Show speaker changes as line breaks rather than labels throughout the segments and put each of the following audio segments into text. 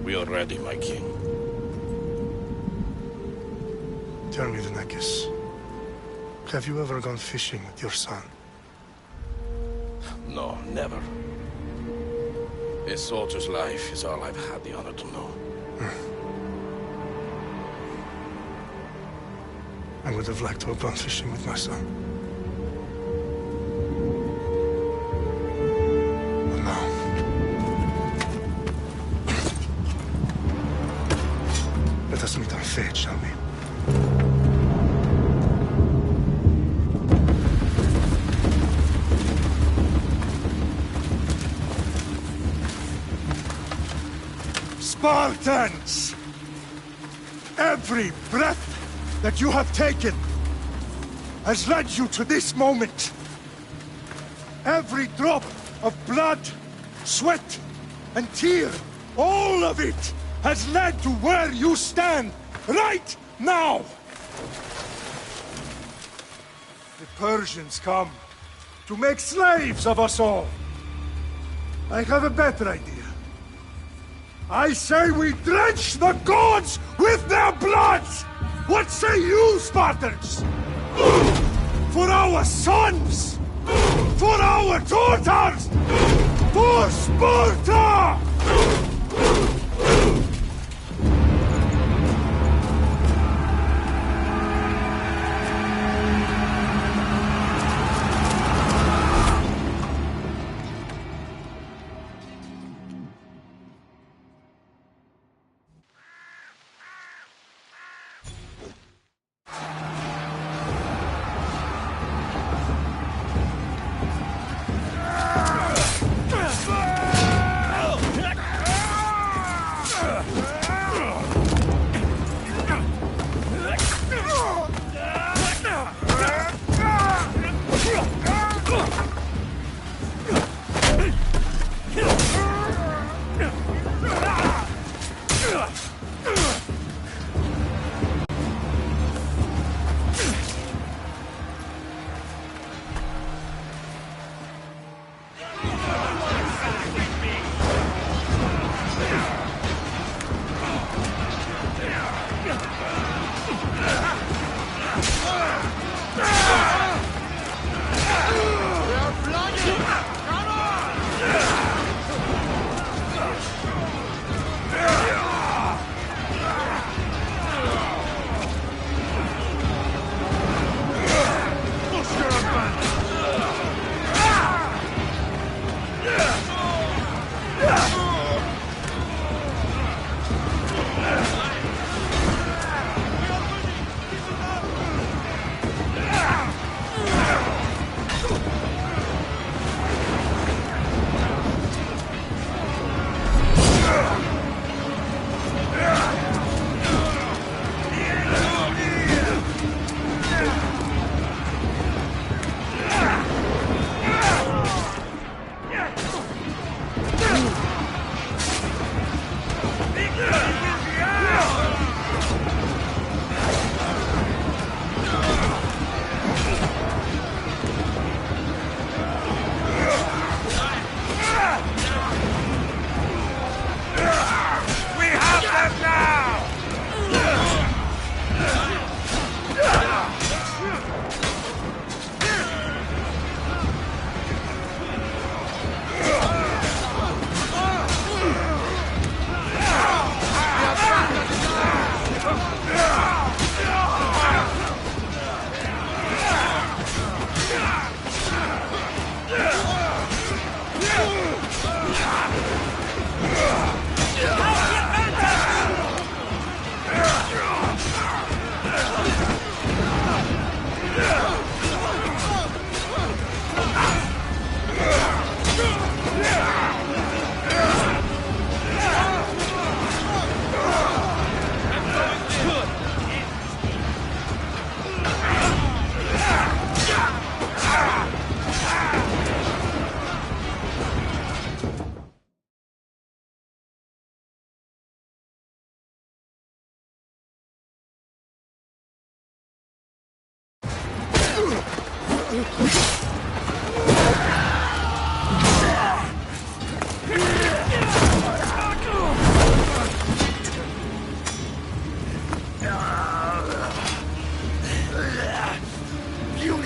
We are ready, my king.
Tell me, the Nekis. Have you ever gone fishing with your son?
No, never. A soldier's life is all I've had the honor to know.
I would have liked to have gone fishing with my son. But no. Let us meet on fate, shall we? Spartans! Every breath that you have taken has led you to this moment. Every drop of blood, sweat, and tear, all of it has led to where you stand right now. The Persians come to make slaves of us all. I have a better idea. I say we drench the gods with their blood! What say you, Spartans? For our sons! For our daughters! For Sparta!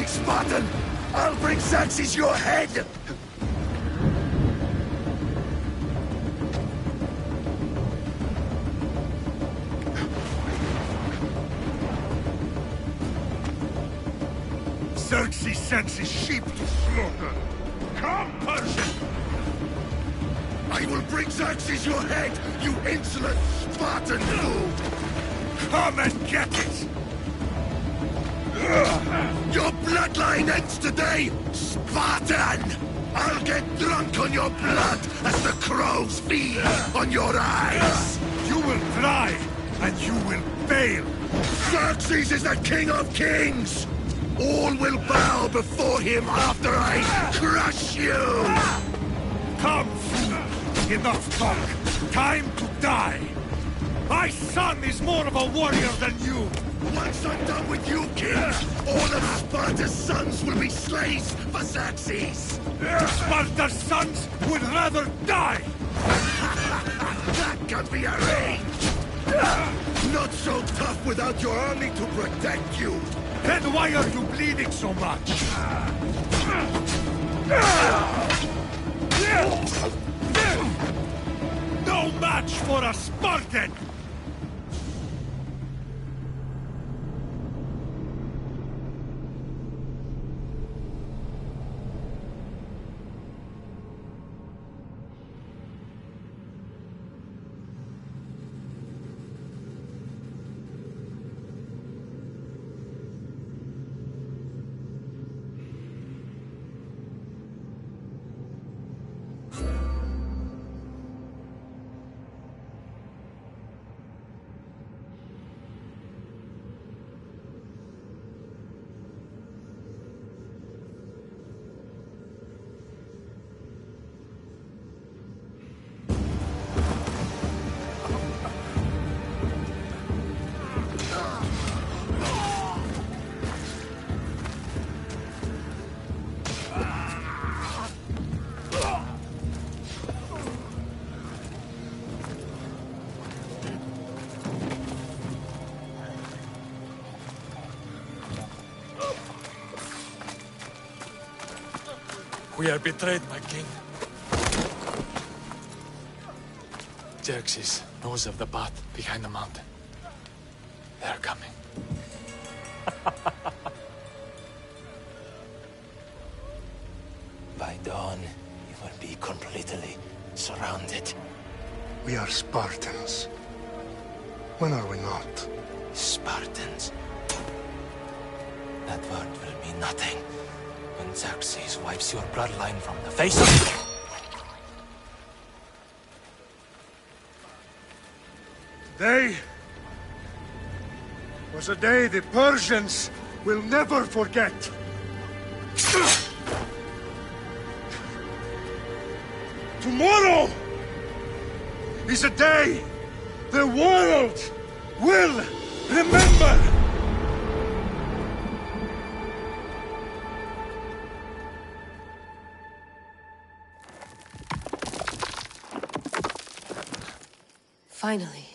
Spartan! I'll bring Xerxes your head!
Xerxes sends his sheep to slaughter. Come, Persian!
I will bring Xerxes your head, you insolent Spartan fool!
Come and get it!
Your bloodline ends today, Spartan! I'll get drunk on your blood as the crows feed on your eyes!
You will try, and you will fail!
Xerxes is the king of kings! All will bow before him after I crush you!
Come, fool! Enough talk! Time to die! My son is more of a warrior than you!
Once I'm done with you, king, all of Sparta's sons will be slaves for Xerxes!
Sparta's sons would rather die!
That can be arranged! Not so tough without your army to protect you!
Then why are you bleeding so much? No match for a Spartan!
We are betrayed, my king. Xerxes knows of the path behind the mountain. They are coming.
By dawn, you will be completely surrounded.
We are Spartans. When are we not?
Spartans. That word will mean nothing when Xerxes wipes your bloodline from the face of...
Today was a day the Persians will never forget. Tomorrow is a day the world will remember.
Finally.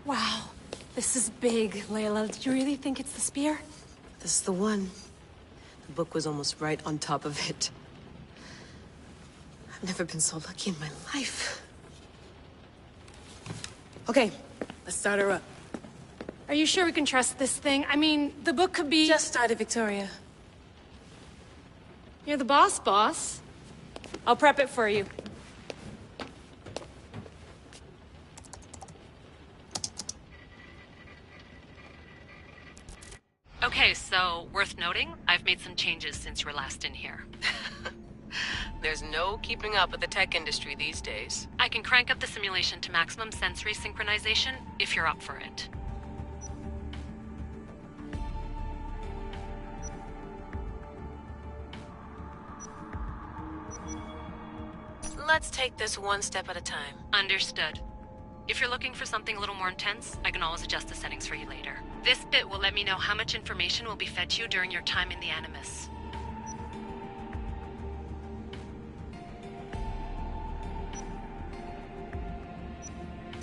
Wow, this is big, Layla. Did you really think it's the spear?
This is the one. The book was almost right on top of it. I've never been so lucky in my life. Okay, let's start her up.
Are you sure we can trust this thing? I mean, the book could be...
Just started, Victoria.
You're the boss. I'll prep it for you.
Okay, so, worth noting, I've made some changes since you were last in here.
There's no keeping up with the tech industry these days.
I can crank up the simulation to maximum sensory synchronization, if you're up for it.
Let's take this one step at a time.
Understood. If you're looking for something a little more intense, I can always adjust the settings for you later. This bit will let me know how much information will be fed to you during your time in the Animus.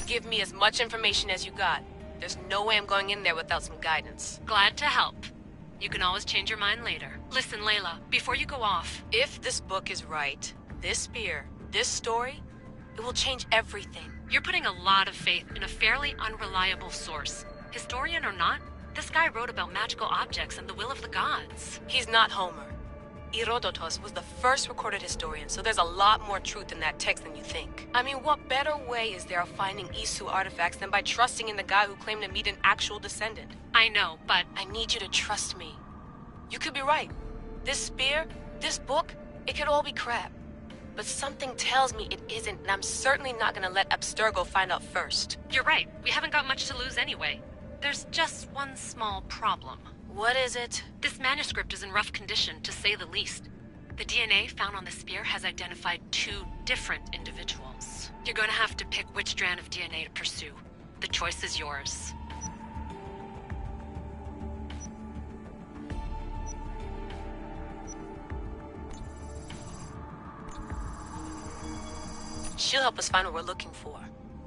Give me as much information as you got. There's no way I'm going in there without some guidance.
Glad to help. You can always change your mind later. Listen, Layla, before you go off...
If this book is right, this spear, this story, it will change everything.
You're putting a lot of faith in a fairly unreliable source. Historian or not, this guy wrote about magical objects and the will of the gods.
He's not Homer. Herodotus was the first recorded historian, so there's a lot more truth in that text than you think. I mean, what better way is there of finding Isu artifacts than by trusting in the guy who claimed to meet an actual descendant?
I know, but...
I need you to trust me. You could be right. This spear, this book, it could all be crap. But something tells me it isn't, and I'm certainly not gonna let Abstergo find out first.
You're right. We haven't got much to lose anyway. There's just one small problem.
What is it?
This manuscript is in rough condition, to say the least. The DNA found on the spear has identified 2 different individuals. You're going to have to pick which strand of DNA to pursue. The choice is yours.
She'll help us find what we're looking for.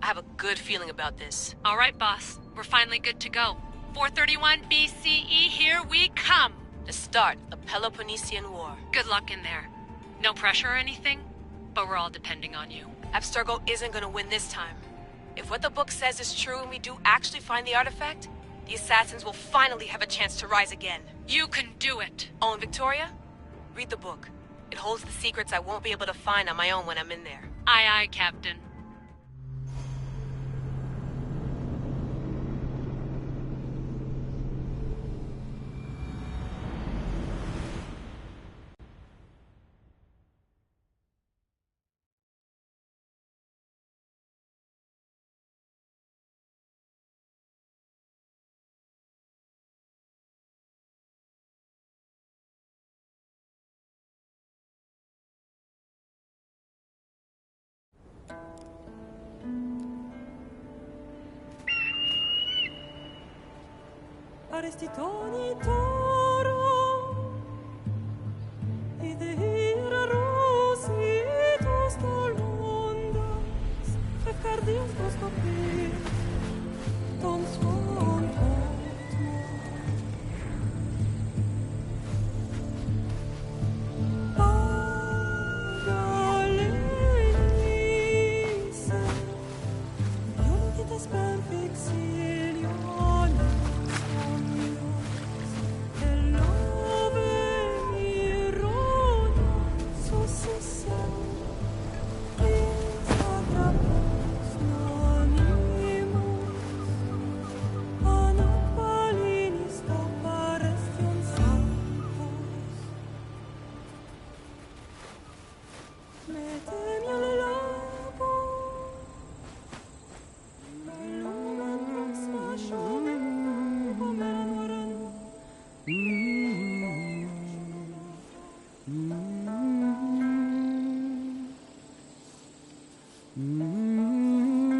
I have a good feeling about this.
All right, boss. We're finally good to go. 431 BCE, here we come!
To start the Peloponnesian War.
Good luck in there. No pressure or anything, but we're all depending on you.
Abstergo isn't gonna win this time. If what the book says is true and we do actually find the artifact, the assassins will finally have a chance to rise again.
You can do it!
Oh, and Victoria? Read the book. It holds the secrets I won't be able to find on my own when I'm in there.
Aye, aye, Captain.
Arestitoni toro Idehira rositos dolondas Recardios dos copir ton son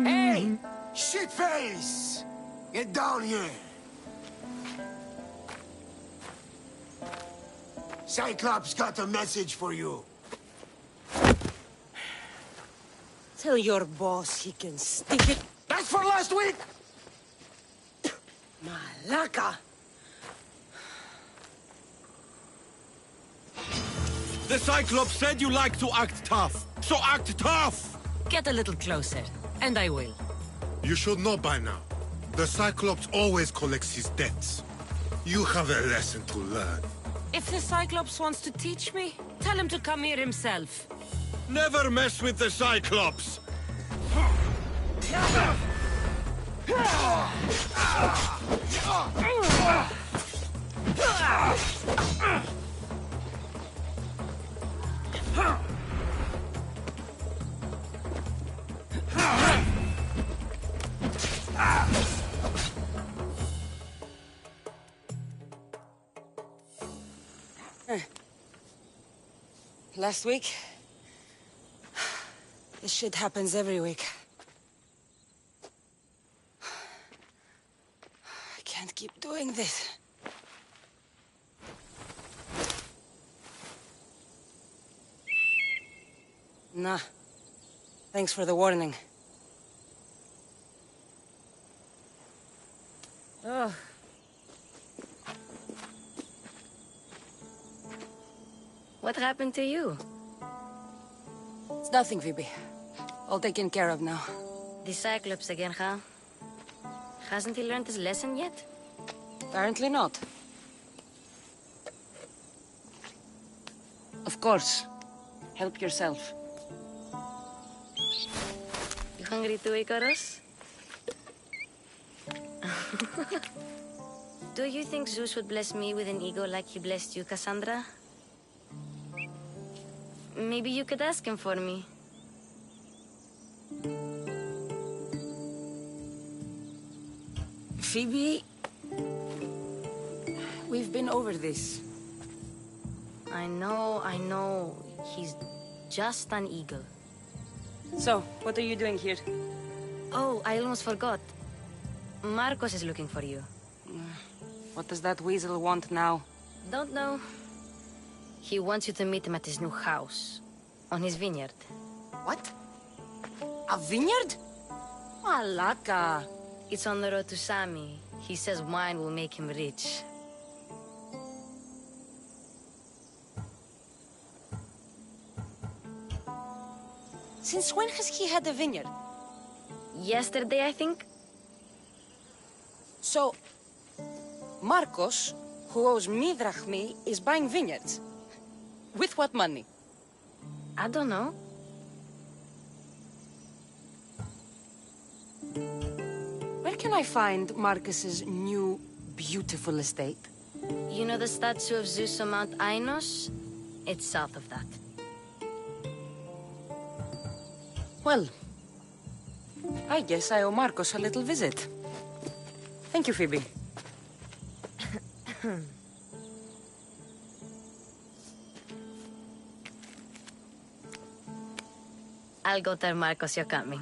Hey! Shitface! Get down here! Cyclops got a message for you.
Tell your boss he can stick it.
That's for last week!
Malaka!
The Cyclops said you like to act tough, so act tough!
Get a little closer, and I will.
You should know by now. The Cyclops always collects his debts. You have a lesson to learn.
If the Cyclops wants to teach me, tell him to come here himself.
Never mess with the Cyclops!
Last week? This shit happens every week. I can't keep doing this. Nah. Thanks for the warning. Oh.
What happened to you?
It's nothing, Phoebe. All taken care of now.
The Cyclops again, huh? Hasn't he learned his lesson yet?
Apparently not. Of course. Help yourself.
You hungry too, Icarus? Do you think Zeus would bless me with an ego like he blessed you, Cassandra? Maybe you could ask him for me.
Phoebe... We've been over this.
I know. He's just an eagle.
So, what are you doing here?
Oh, I almost forgot. Marcos is looking for you.
What does that weasel want now?
Don't know. He wants you to meet him at his new house. On his vineyard.
What? A vineyard? Malaka.
It's on the road to Sami. He says wine will make him rich.
Since when has he had a vineyard?
Yesterday, I think.
So, Marcos, who owes me drachmi, is buying vineyards. With what money?
I don't know.
Where can I find Marcus's new, beautiful estate?
You know the statue of Zeus on Mount Ainos? It's south of that.
Well, I guess I owe Marcos a little visit. Thank you, Phoebe.
I'll go tell Marcos you're coming.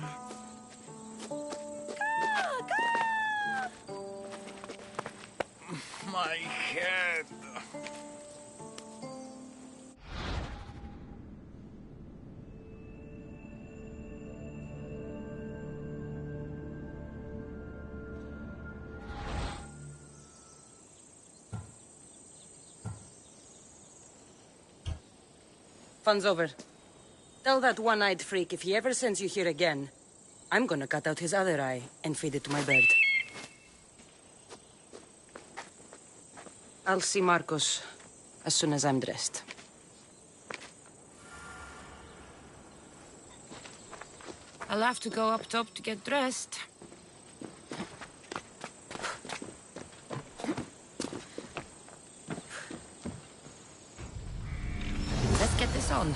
My head.
fun's over. Tell that one-eyed freak if he ever sends you here again, I'm gonna cut out his other eye and feed it to my bird. I'll see Marcos as soon as I'm dressed.
I'll have to go up top to get dressed. Let's get this on.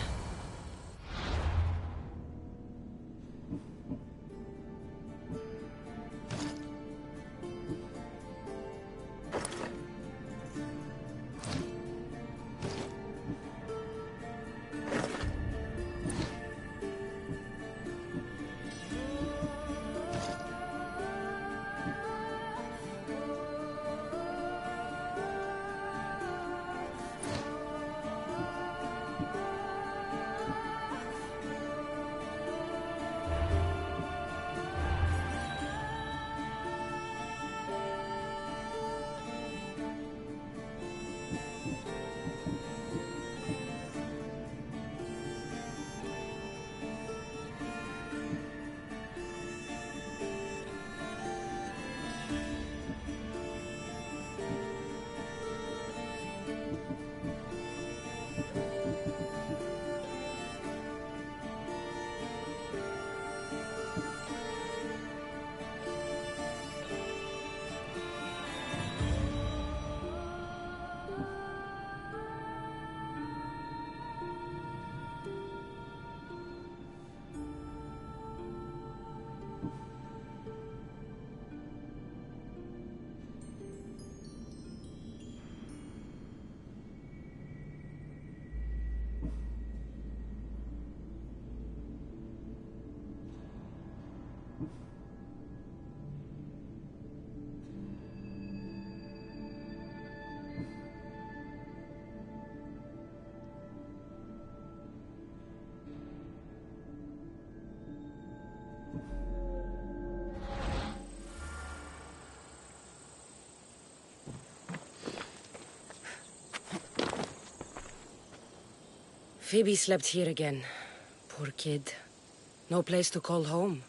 Phoebe slept here again. Poor kid. No place to call home.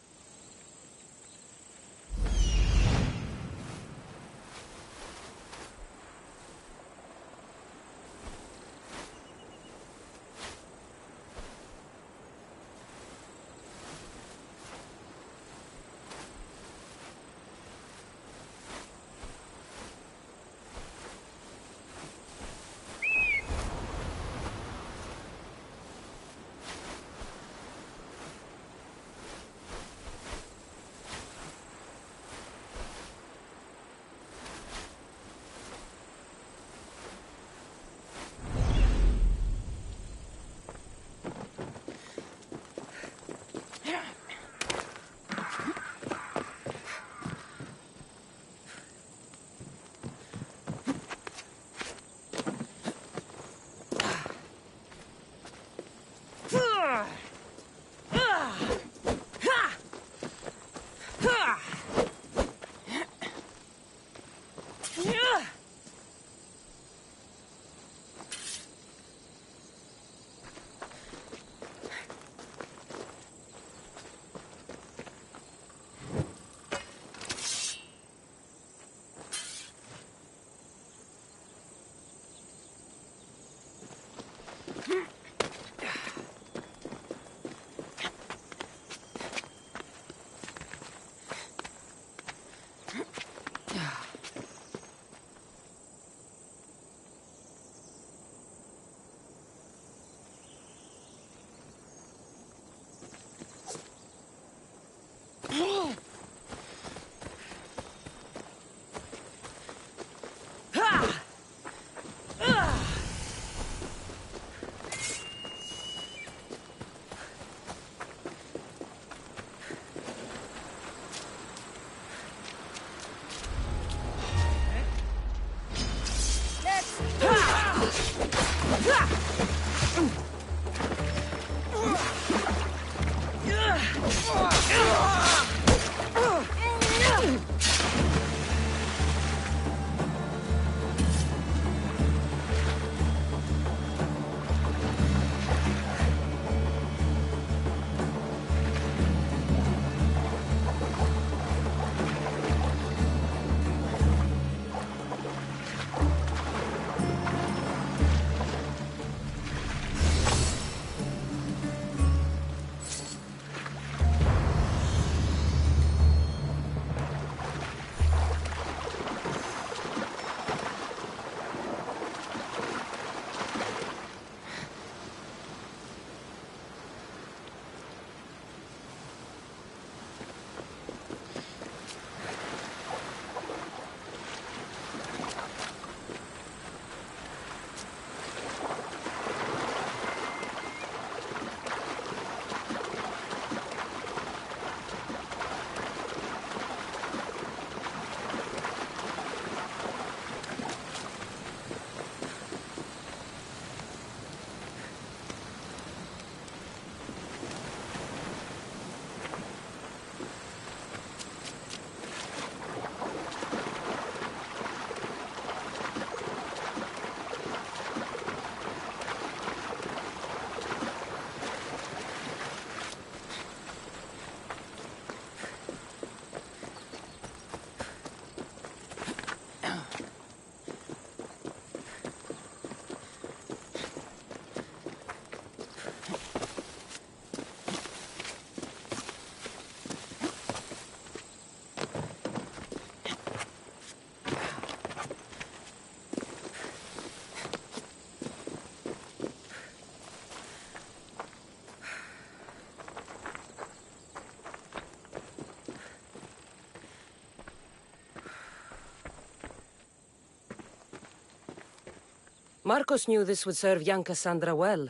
Marcos knew this would serve young Cassandra well.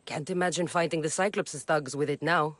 Can't imagine fighting the Cyclops' thugs with it now.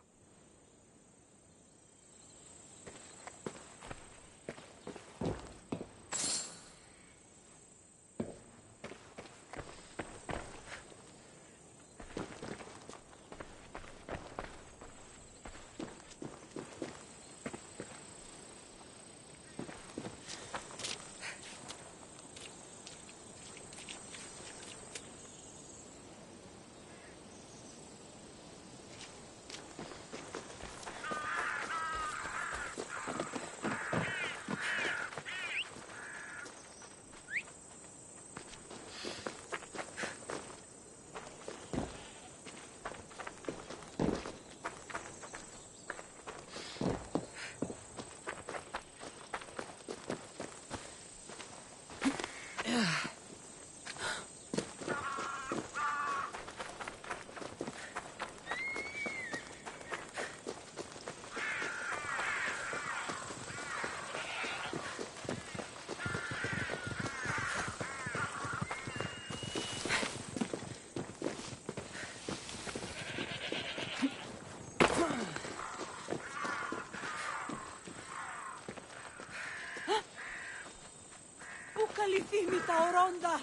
Καλυθύμη τα ορόντα!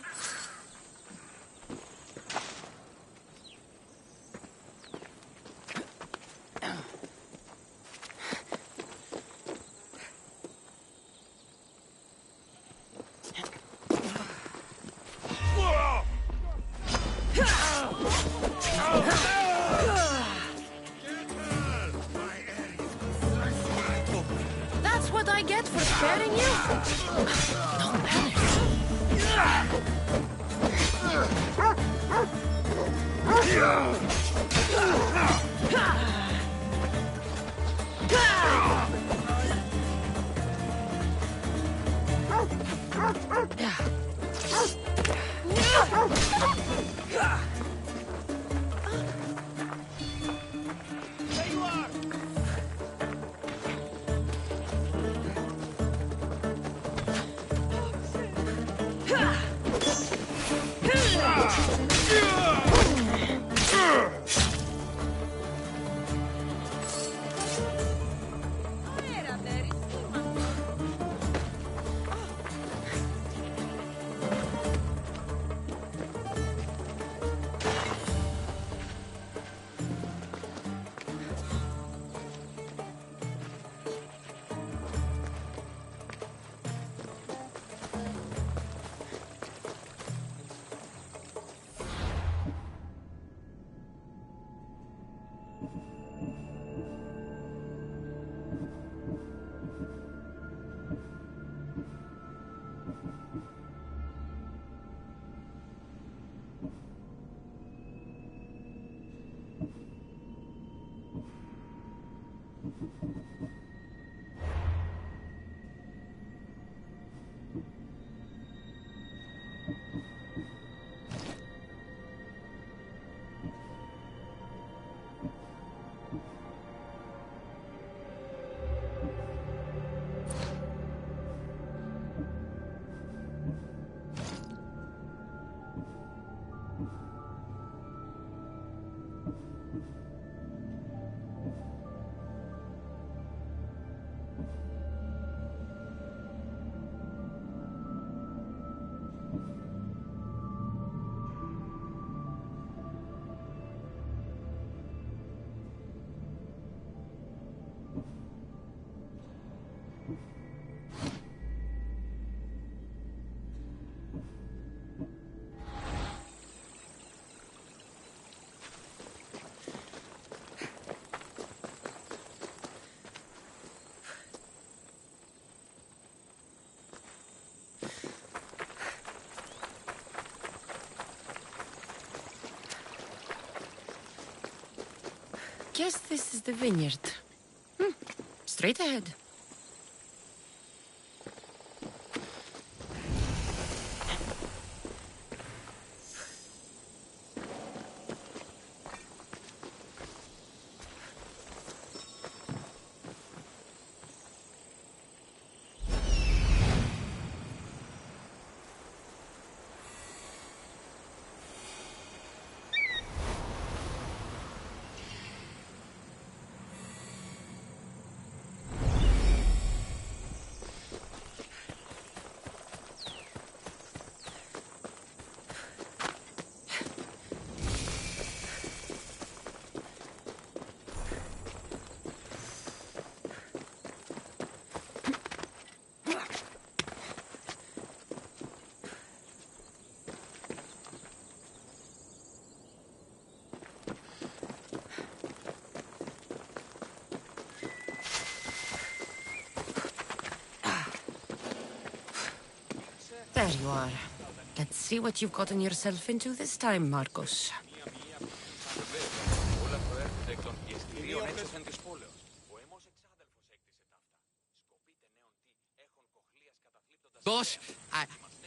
That's what I get for sparing you? No manners. Guess this is the vineyard. Straight ahead. There you are. Let's see what you've gotten yourself into this time, Marcos.
Boss,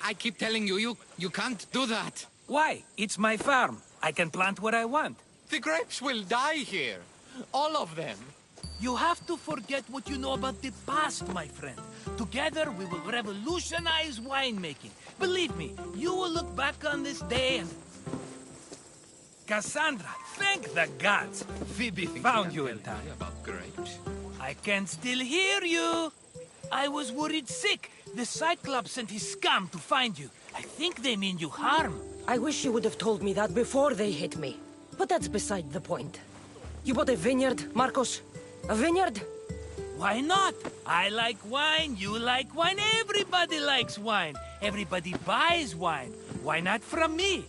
I keep telling you, you can't do that.
Why? It's my farm. I can plant what I want.
The grapes will die here. All of them.
You have to forget what you know about the past, my friend. Together, we will revolutionize winemaking. Believe me, you will look back on this day and... Cassandra, thank the gods! Phoebe found you in time.
About grapes?
I can still hear you! I was worried sick. The Cyclops sent his scum to find you. I think they mean you harm.
I wish you would have told me that before they hit me. But that's beside the point. You bought a vineyard, Marcos? A vineyard?
Why not? I like wine, you like wine, everybody likes wine. Everybody buys wine. Why not from me?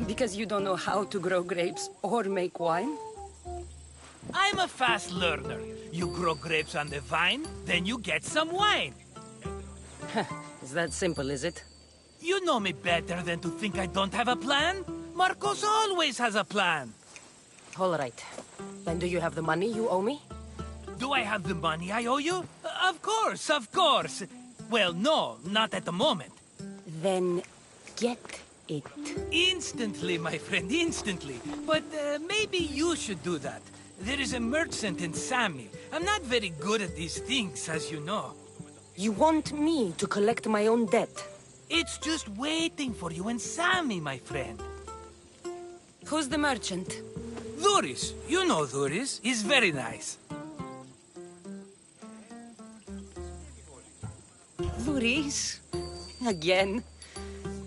Because you don't know how to grow grapes or make wine?
I'm a fast learner. You grow grapes on the vine, then you get some wine.
Is that simple, is it?
You know me better than to think I don't have a plan. Marcos always has a plan.
All right. Then do you have the money you owe me?
Do I have the money I owe you? Of course, of course. Well, no, not at the moment.
Then get it.
Instantly, my friend, instantly. But maybe you should do that. There is a merchant in Sami. I'm not very good at these things, as you know.
You want me to collect my own debt?
It's just waiting for you in Sami, my friend.
Who's the merchant?
Dhuris. You know Dhuris. He's very nice.
Dhuris? Again?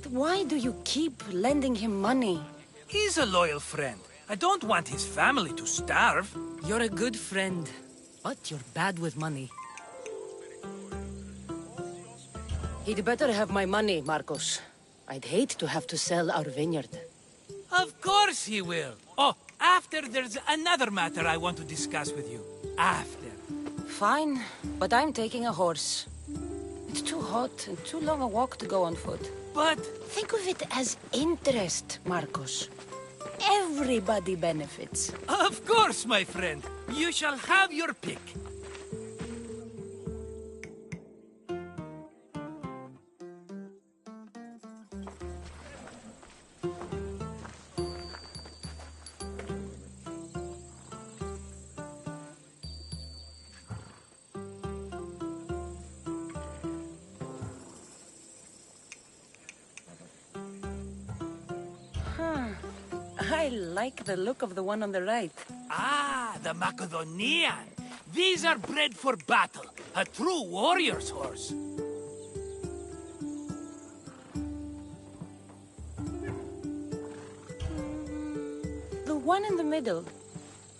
Why do you keep lending him money?
He's a loyal friend. I don't want his family to starve.
You're a good friend, but you're bad with money. He'd better have my money, Marcos. I'd hate to have to sell our vineyard.
Of course he will. Oh, after there's another matter I want to discuss with you. After.
Fine, but I'm taking a horse. It's too hot and too long a walk to go on foot.
But...
think of it as interest, Marcos. Everybody benefits.
Of course, my friend. You shall have your pick.
I like the look of the one on the right.
Ah, the Macedonian. These are bred for battle. A true warrior's horse.
The one in the middle.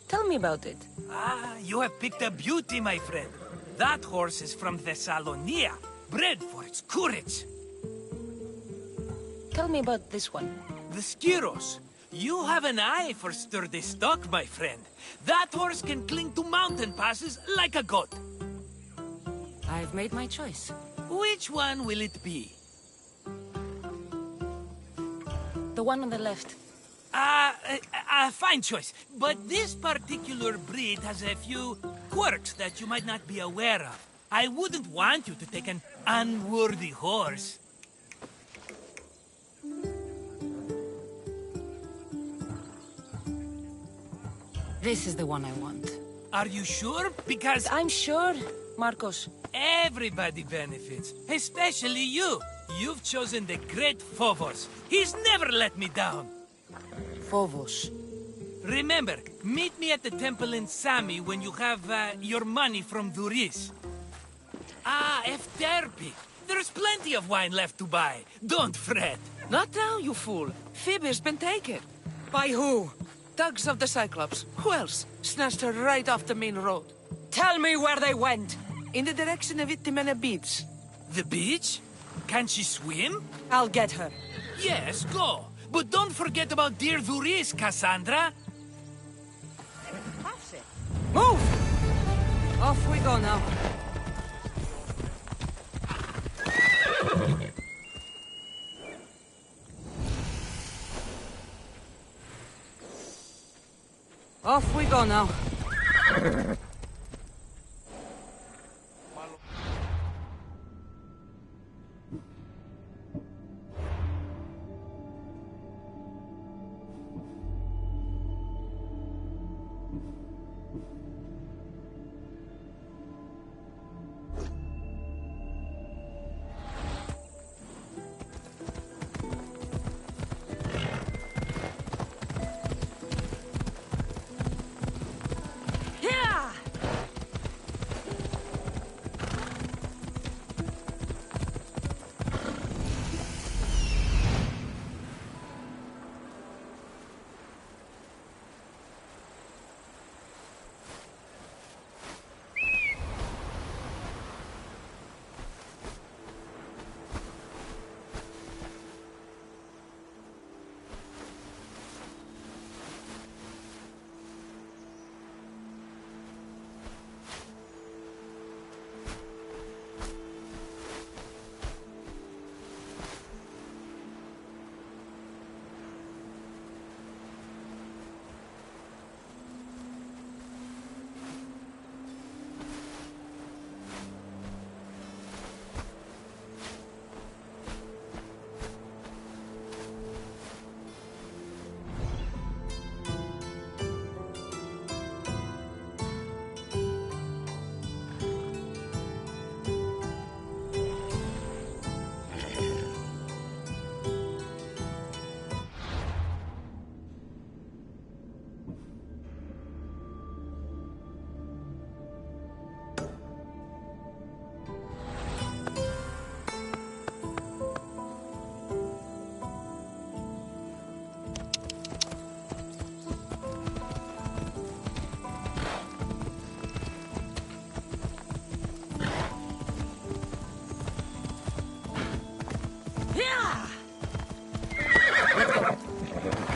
Tell me about it.
Ah, you have picked a beauty, my friend. That horse is from Thessalonia, bred for its courage.
Tell me about this one.
The Skyros. You have an eye for sturdy stock, my friend. That horse can cling to mountain passes like a goat.
I've made my choice.
Which one will it be?
The one on the left.
Fine choice. But this particular breed has a few quirks that you might not be aware of. I wouldn't want you to take an unworthy horse.
This is the one I want.
Are you sure? Because...
I'm sure, Marcos.
Everybody benefits, especially you. You've chosen the great Phobos. He's never let me down.
Phobos.
Remember, meet me at the temple in Sami when you have your money from Dhuris. Ah, Efterpi. There's plenty of wine left to buy. Don't fret.
Not now, you fool. Phoebe's been taken.
By who?
Thugs of the Cyclops. Who else? Snatched her right off the main road.
Tell me where they went.
In the direction of Itimena Beach.
The beach? Can she swim?
I'll get her.
Yes, go. But don't forget about dear Dhuris, Cassandra.
Move! Off we go now. Off we go now.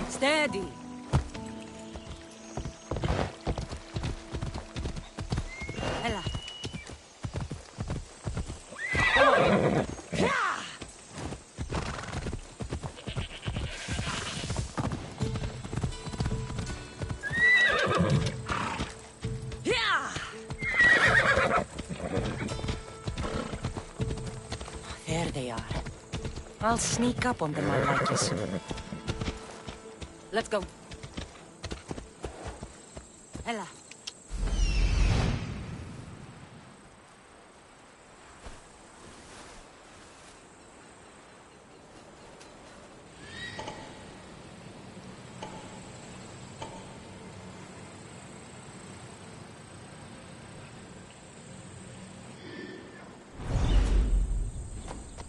Steady. Ella. Come on. There they are. I'll sneak up on them, I like you soon. Let's go. Ella.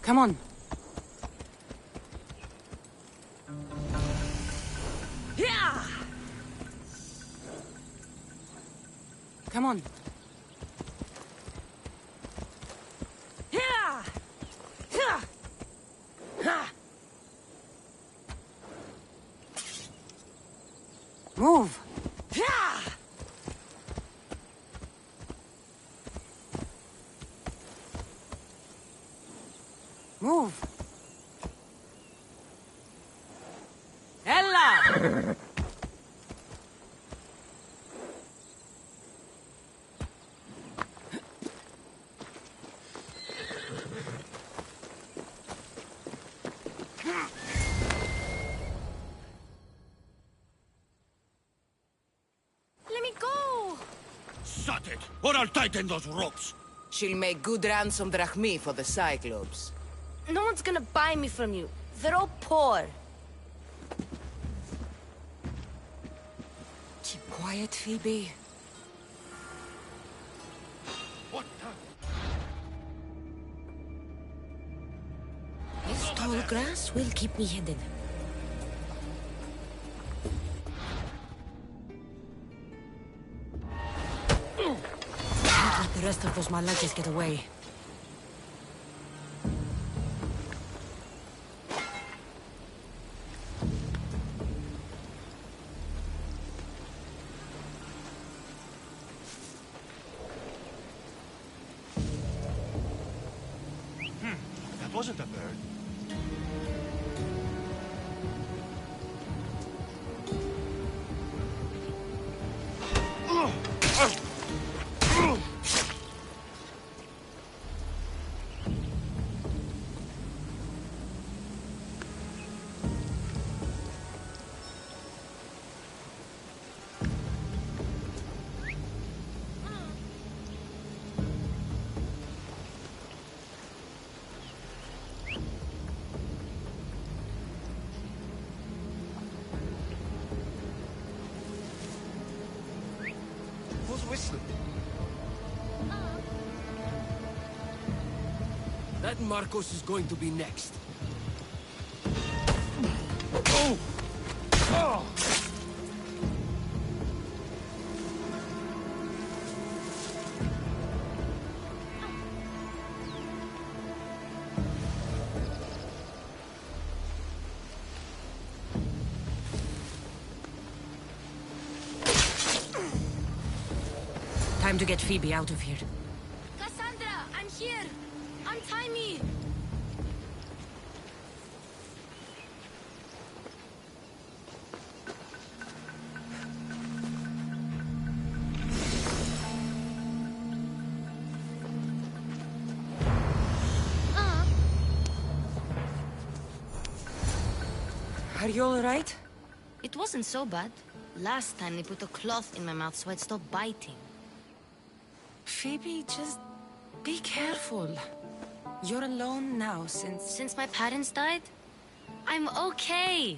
Come on. Come on. Move. Move. Ella!
Let me go!
Shut it, or I'll tighten those ropes.
She'll make good ransom drachmi for the Cyclops.
No one's gonna buy me from you. They're all poor.
Keep quiet, Phoebe.
What
This tall grass will keep me hidden. Don't let the rest of those malakes get away.
That wasn't a bird.
whistling?
That Marcos is going to be next.
Oh! Oh!
Time to get Phoebe out of here.
Cassandra, I'm here! Untie me!
Are you alright?
It wasn't so bad. Last time they put a cloth in my mouth so I'd stop biting.
Phoebe, just be careful. You're alone now
Since my parents died? I'm okay.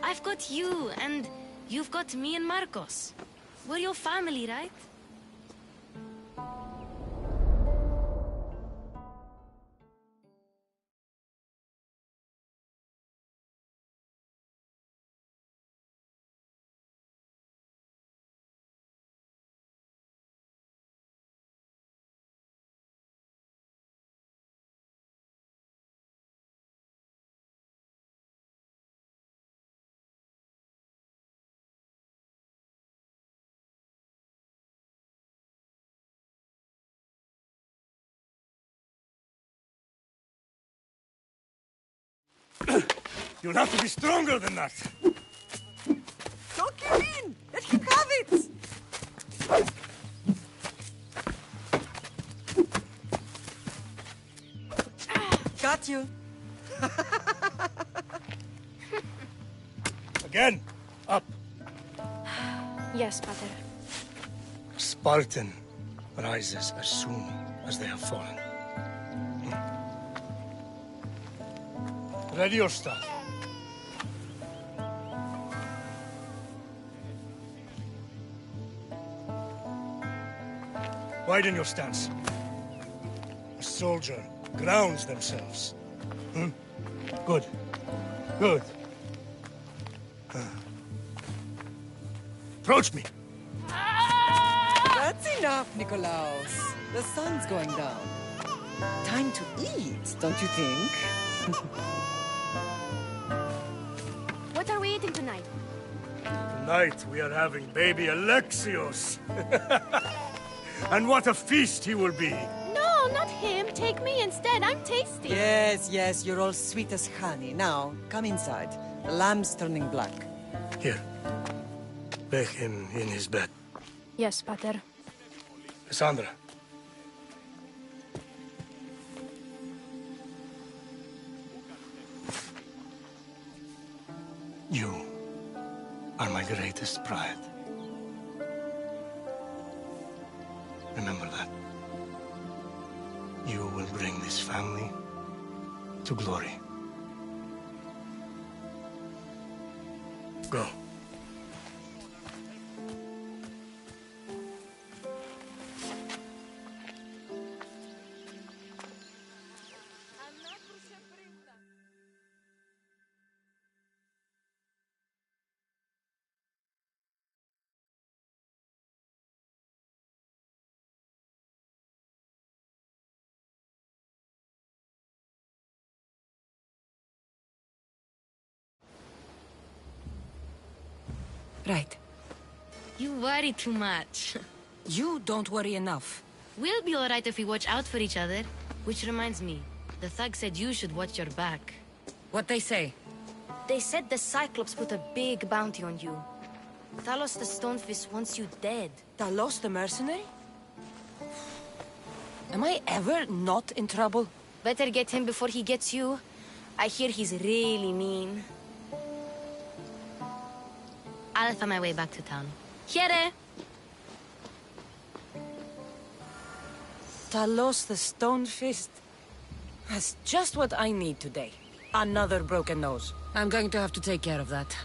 I've got you, and you've got me and Marcos. We're your family, right?
You'll have to be stronger than that.
Don't give in! Let him have it! Got you.
Again. Up.
Yes, Pater.
Spartan rises as soon as they have fallen. Ready your staff. Widen your stance. A soldier grounds themselves. Good. Good. Approach me.
That's enough, Nikolaos. The sun's going down. Time to eat, don't you think?
What are we eating tonight?
Tonight we are having baby Alexios. And what a feast he will be.
No, not him. Take me instead. I'm tasty.
Yes, yes, you're all sweet as honey. Now, come inside. The lamb's turning black.
Here. Lay him in his bed.
Yes, Pater.
Cassandra. You are my greatest pride. Remember that. You will bring this family to glory. Go.
Right.
You worry too much.
You don't worry enough.
We'll be alright if we watch out for each other. Which reminds me, the thug said you should watch your back.
What they say?
They said the Cyclops put a big bounty on you. Talos the Stonefist wants you dead.
Talos the mercenary? Am I ever not in trouble?
Better get him before he gets you. I hear he's really mean. I'll find my way back to town. Here!
Talos the Stonefist. That's just what I need today. Another broken nose. I'm going to have to take care of that.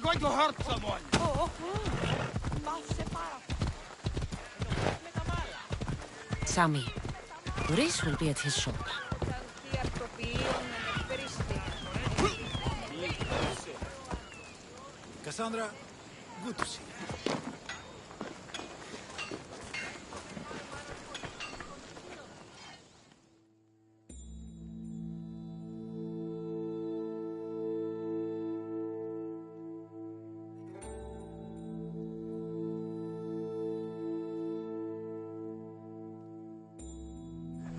Going to hurt someone.
Sammy, Reese will be at his shop.
Cassandra, good to see you.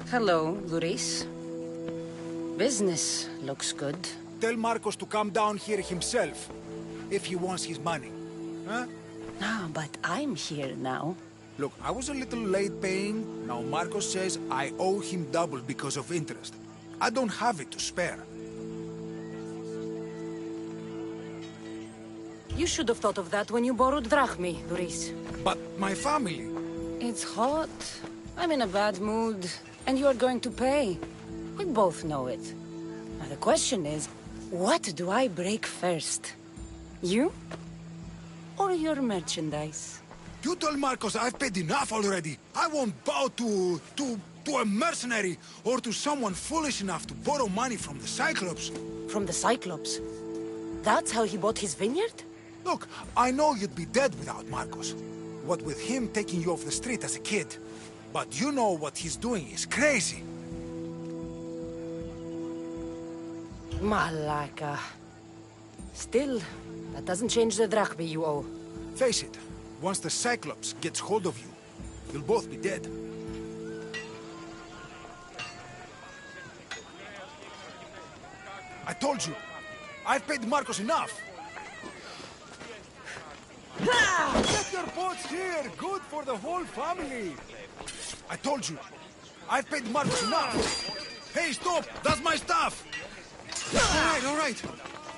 Hello, Luis. Business looks good.
Tell Marcos to come down here himself, if he wants his money. Huh?
No, but I'm here now.
Look, I was a little late paying. Now Marcos says I owe him double because of interest. I don't have it to spare.
You should have thought of that when you borrowed drachmi, Luis.
But my family...
It's hot. I'm in a bad mood. And you are going to pay. We both know it. Now the question is, what do I break first? You? Or your merchandise?
You told Marcos I've paid enough already. I won't bow to a mercenary or to someone foolish enough to borrow money from the Cyclops.
From the Cyclops? That's how he bought his vineyard?
Look, I know you'd be dead without Marcos. What with him taking you off the street as a kid. But you know what he's doing is crazy.
Malaka. Still, that doesn't change the drachmi you owe.
Face it, once the Cyclops gets hold of you, you'll both be dead. I told you, I've paid Marcos enough. Get your pots here. Good for the whole family. I told you. I've paid Marcus enough. Hey, stop! That's my stuff!
All right.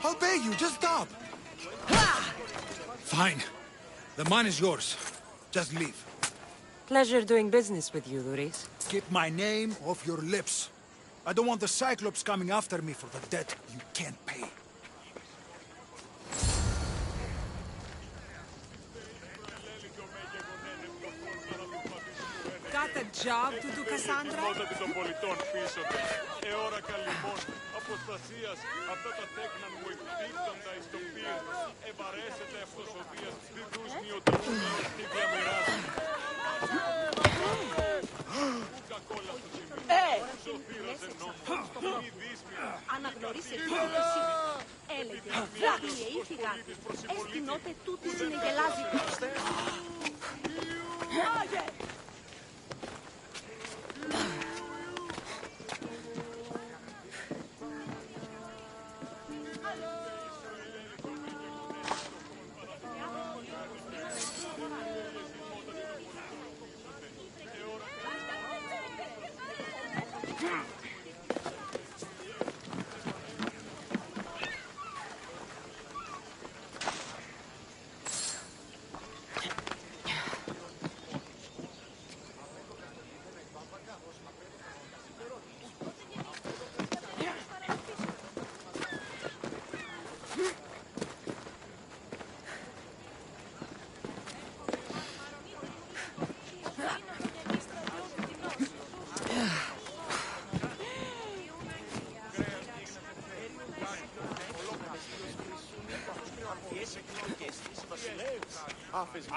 I'll pay you. Just stop.
Fine. The mine is yours. Just leave.
Pleasure doing business with you, Duris.
Keep my name off your lips. I don't want the Cyclops coming after me for the debt you can't pay.
Got a job to do, Cassandra?
Αναγνωρίσε εσύ. Έλεγε, δράκμιε ή φυγάτη. Έστεινότε τούτη συνεγελάζει. Άγε!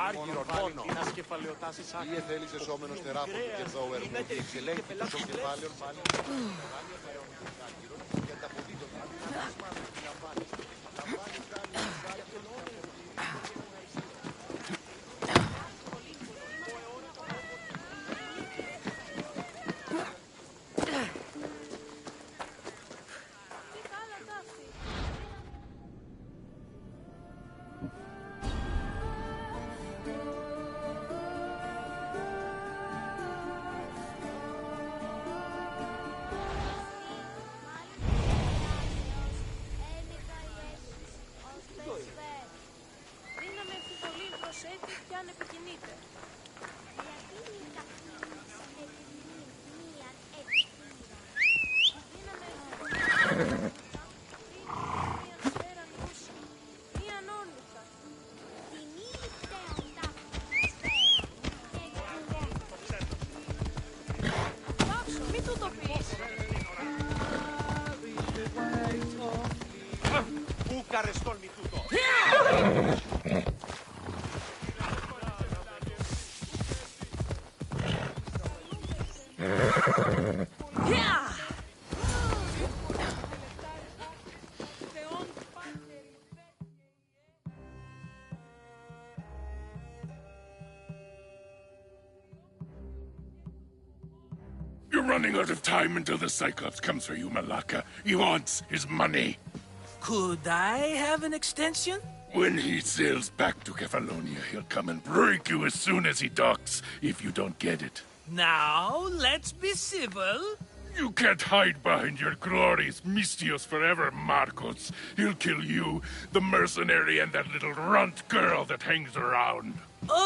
Άργυρον μόνο. Ή εθέλεις εσώμενος τεράπων του κερδόου έργου και εξελέγχει των κεφάλαιων πάλι για τα ποδίτωτα.
You're running out of time until the Cyclops comes for you, Malaka. He wants his money.
Could I have an extension?
When he sails back to Kefalonia, he'll come and break you as soon as he docks, if you don't get it.
Now, let's be civil.
You can't hide behind your glories, Mistios forever, Marcos. He'll kill you, the mercenary, and that little runt girl that hangs around.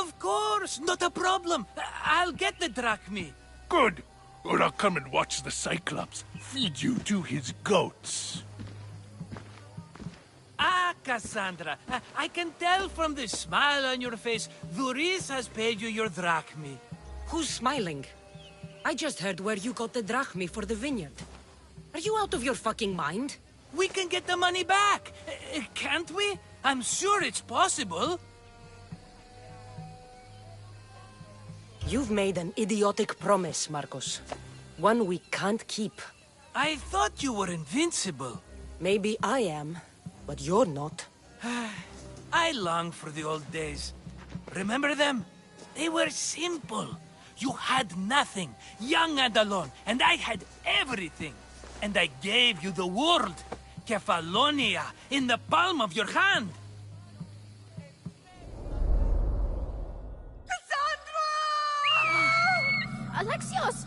Of course, not a problem. I'll get the drachmi.
Good. Or I'll come and watch the Cyclops feed you to his goats.
Ah, Cassandra, I can tell from the smile on your face, Duris has paid you your drachmi.
Who's smiling? I just heard where you got the drachmi for the vineyard. Are you out of your fucking mind?
We can get the money back, can't we? I'm sure it's possible.
You've made an idiotic promise, Marcos. One we can't keep.
I thought you were invincible.
Maybe I am, but you're not.
I long for the old days. Remember them? They were simple. You had nothing, young and alone, and I had everything. And I gave you the world, Kefalonia, in the palm of your hand.
Alexios!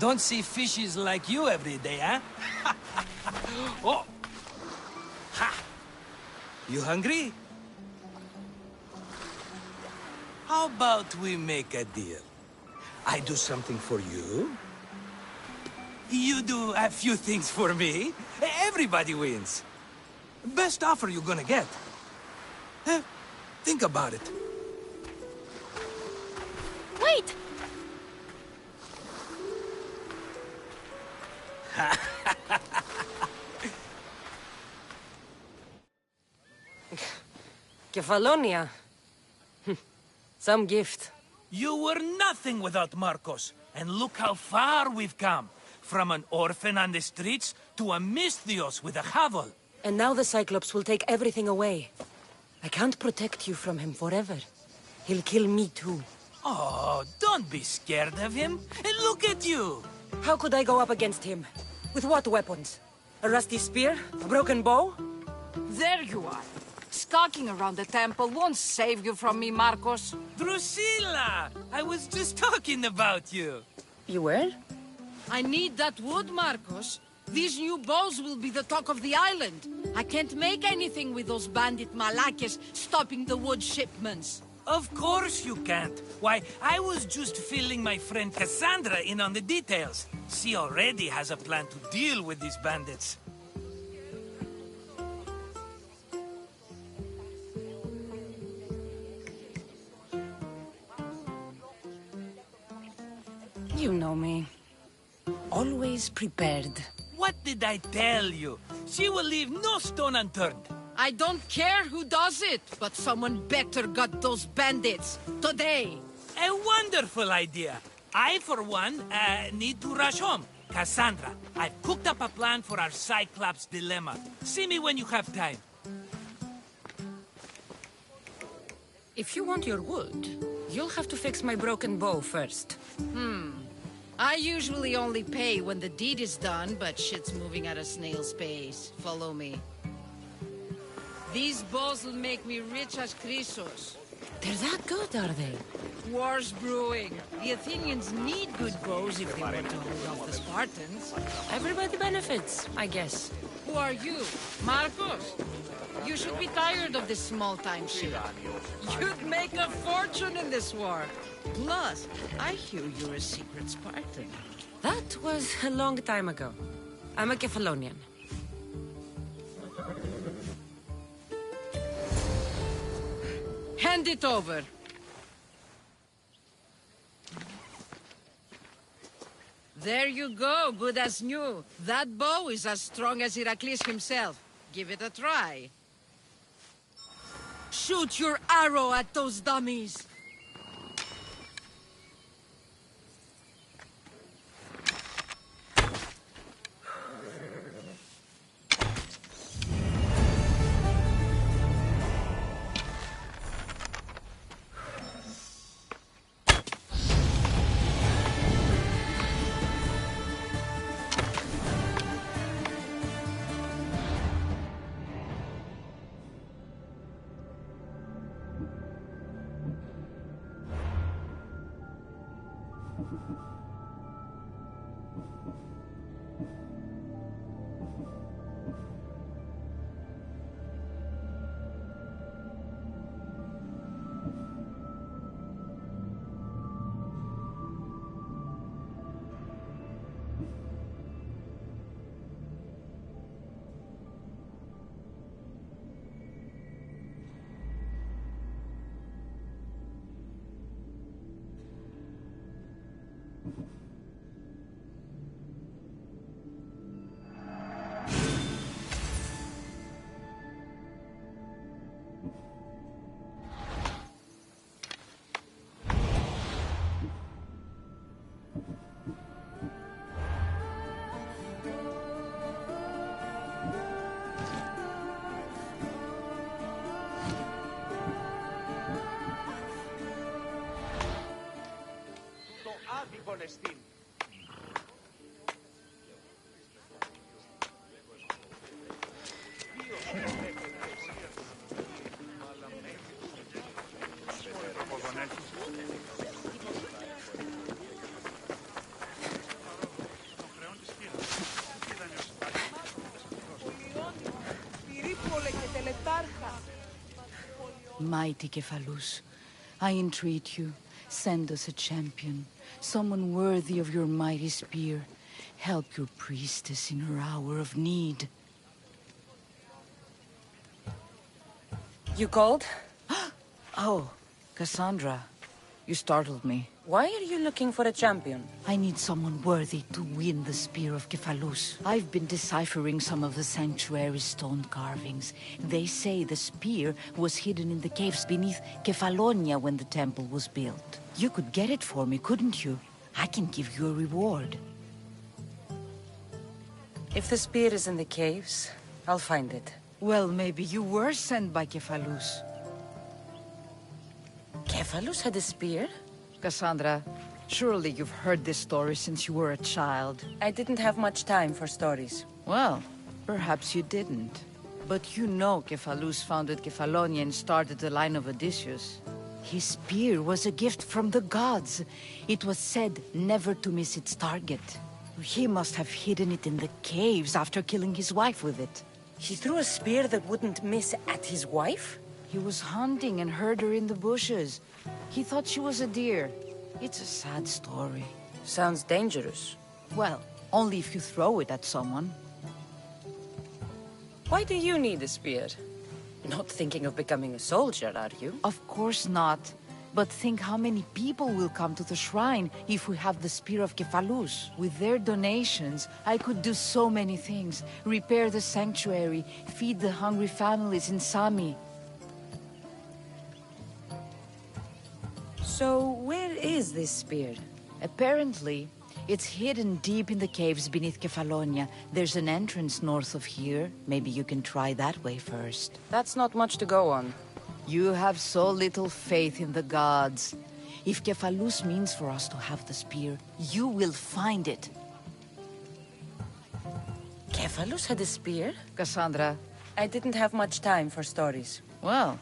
Don't see fishes like you every day, huh? Oh! Ha! You hungry? How about we make a deal? I do something for you. You do a few things for me. Everybody wins. Best offer you're gonna get. Think about it.
Wait!
Kefalonia. Some gift.
You were nothing without Marcos, and look how far we've come. From an orphan on the streets to a Misthios with a hovel.
And now the Cyclops will take everything away. I can't protect you from him forever. He'll kill me too.
Oh, don't be scared of him. And look at you.
How could I go up against him? With what weapons? A rusty spear? A broken bow?
There you are. Skulking around the temple won't save you from me, Marcos.
Drusilla! I was just talking about you.
You were?
I need that wood, Marcos. These new bows will be the talk of the island. I can't make anything with those bandit malakes stopping the wood shipments.
Of course you can't. Why, I was just filling my friend Cassandra in on the details. She already has a plan to deal with these bandits.
You know me. Always prepared.
What did I tell you? She will leave no stone unturned.
I don't care who does it, but someone better got those bandits. Today.
A wonderful idea. I, for one, need to rush home. Cassandra, I've cooked up a plan for our Cyclops dilemma. See me when you have time.
If you want your wood, you'll have to fix my broken bow first.
I usually only pay when the deed is done, but shit's moving at a snail's pace. Follow me. These bows will make me rich as Chrysos.
They're that good, are they?
War's brewing. The Athenians need good bows if they want to hold off the Spartans.
Everybody benefits, I guess.
Who are you? Marcos? You should be tired of this small-time shit. You'd make a fortune in this war. Plus, I hear you're a secret Spartan.
That was a long time ago. I'm a Kefalonian.
Hand it over. There you go, good as new. That bow is as strong as Heracles himself. Give it a try. Shoot your arrow at those dummies.
Mighty Kephalus, I entreat you, send us a champion, someone worthy of your mighty spear. Help your priestess in her hour of need.
You called?
Oh, Cassandra, you startled me.
Why are you looking for a champion?
I need someone worthy to win the Spear of Kephalus. I've been deciphering some of the sanctuary's stone carvings. They say the spear was hidden in the caves beneath Kefalonia when the temple was built. You could get it for me, couldn't you? I can give you a reward.
If the spear is in the caves, I'll find it.
Well, maybe you were sent by Kephalus.
Kephalus had a spear?
Cassandra, surely you've heard this story since you were a child.
I didn't have much time for stories.
Well, perhaps you didn't. But you know Kephalus founded Kefalonia and started the line of Odysseus. His spear was a gift from the gods. It was said never to miss its target. He must have hidden it in the caves after killing his wife with it.
He threw a spear that wouldn't miss at his wife?
He was hunting and heard her in the bushes. He thought she was a deer. It's a sad story.
Sounds dangerous.
Well, only if you throw it at someone.
Why do you need a spear? Not thinking of becoming a soldier, are you?
Of course not. But think how many people will come to the shrine if we have the Spear of Kephalus. With their donations, I could do so many things. Repair the sanctuary, feed the hungry families in Sami.
So, where is this spear?
Apparently, it's hidden deep in the caves beneath Kefalonia. There's an entrance north of here. Maybe you can try that way first.
That's not much to go on.
You have so little faith in the gods. If Kephalus means for us to have the spear, you will find it.
Kephalus had a spear?
Cassandra.
I didn't have much time for stories.
Well,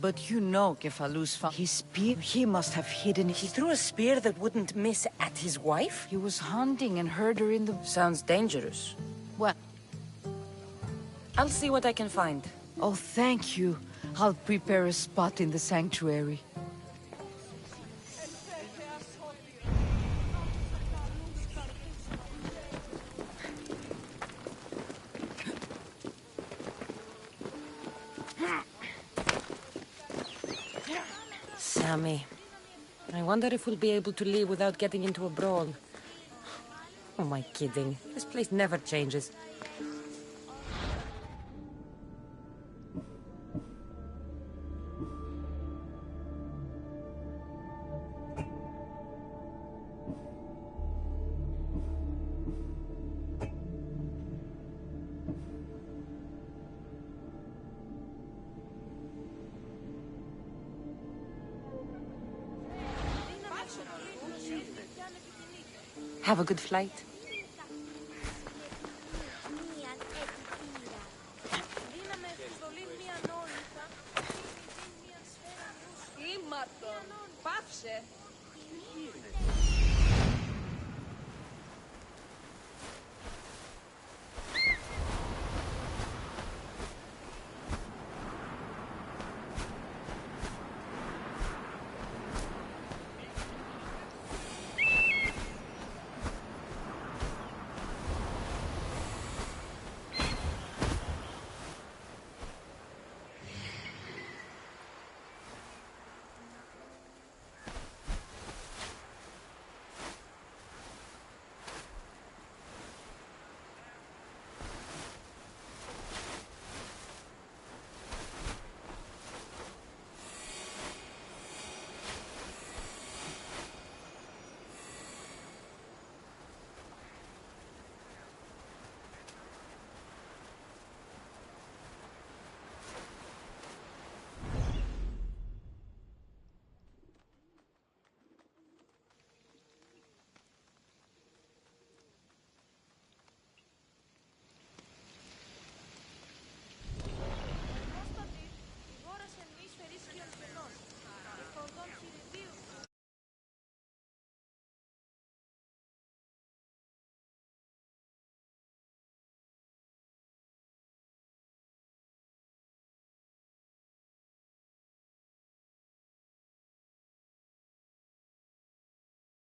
but you know Kephalus found his spear. He must have hidden it.
He threw a spear that wouldn't miss at his wife?
He was hunting and heard her in the...
Sounds dangerous.
What?
I'll see what I can find.
Oh, thank you. I'll prepare a spot in the sanctuary.
Sami. I wonder if we'll be able to leave without getting into a brawl. Oh, am I kidding? This place never changes. Have a good flight.